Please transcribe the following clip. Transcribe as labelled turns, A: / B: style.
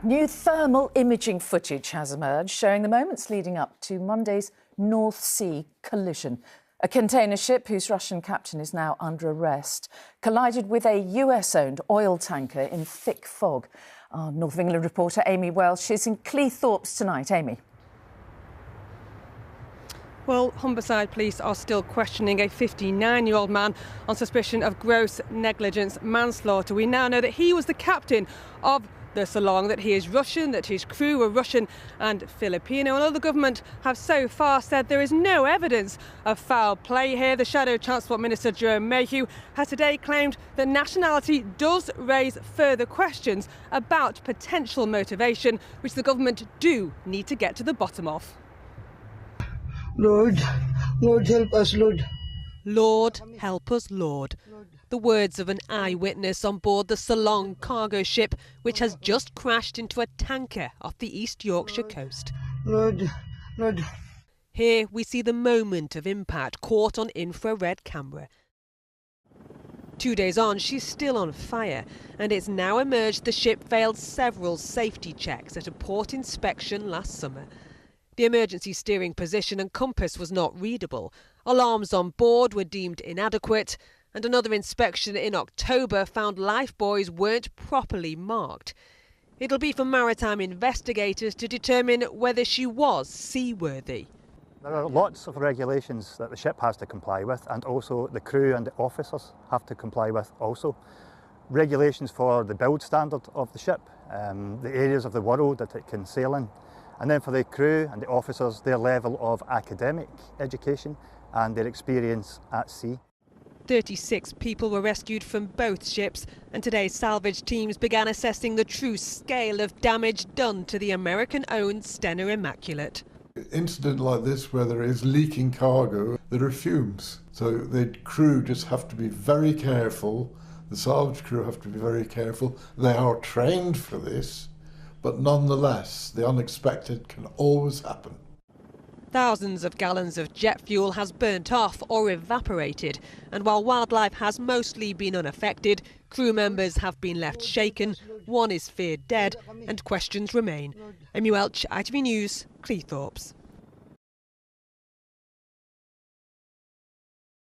A: New thermal imaging footage has emerged showing the moments leading up to Monday's North Sea collision. A container ship whose Russian captain is now under arrest collided with a US-owned oil tanker in thick fog. Our North of England reporter Amy Welch is in Cleethorpes tonight. Amy.
B: Well, Humberside police are still questioning a 59-year-old man on suspicion of gross negligence manslaughter. We now know that he was the captain of the Solong, that he is Russian, that his crew were Russian and Filipino. And all the government have so far said there is no evidence of foul play here. The Shadow Transport Minister Jerome Mayhew has today claimed that nationality does raise further questions about potential motivation, which the government do need to get to the bottom of.
C: Lord, Lord help us, Lord.
B: Lord, help us, Lord. The words of an eyewitness on board the Solong cargo ship, which has just crashed into a tanker off the East Yorkshire coast.
C: Lord, Lord.
B: Here we see the moment of impact caught on infrared camera. 2 days on, she's still on fire, and it's now emerged the ship failed several safety checks at a port inspection last summer. The emergency steering position and compass was not readable. Alarms on board were deemed inadequate, and another inspection in October found lifebuoys weren't properly marked. It'll be for maritime investigators to determine whether she was seaworthy.
D: There are lots of regulations that the ship has to comply with, and also the crew and the officers have to comply with also. Regulations for the build standard of the ship, the areas of the world that it can sail in, and then for the crew and the officers, their level of academic education and their experience at sea.
B: 36 people were rescued from both ships, and today salvage teams began assessing the true scale of damage done to the American-owned Stena Immaculate.
E: Incident like this, where there is leaking cargo, there are fumes. So the crew just have to be very careful. The salvage crew have to be very careful. They are trained for this, but nonetheless, the unexpected can always happen.
B: Thousands of gallons of jet fuel has burnt off or evaporated, and while wildlife has mostly been unaffected, crew members have been left shaken, one is feared dead, and questions remain. Amy Welch, ITV News, Cleethorpes.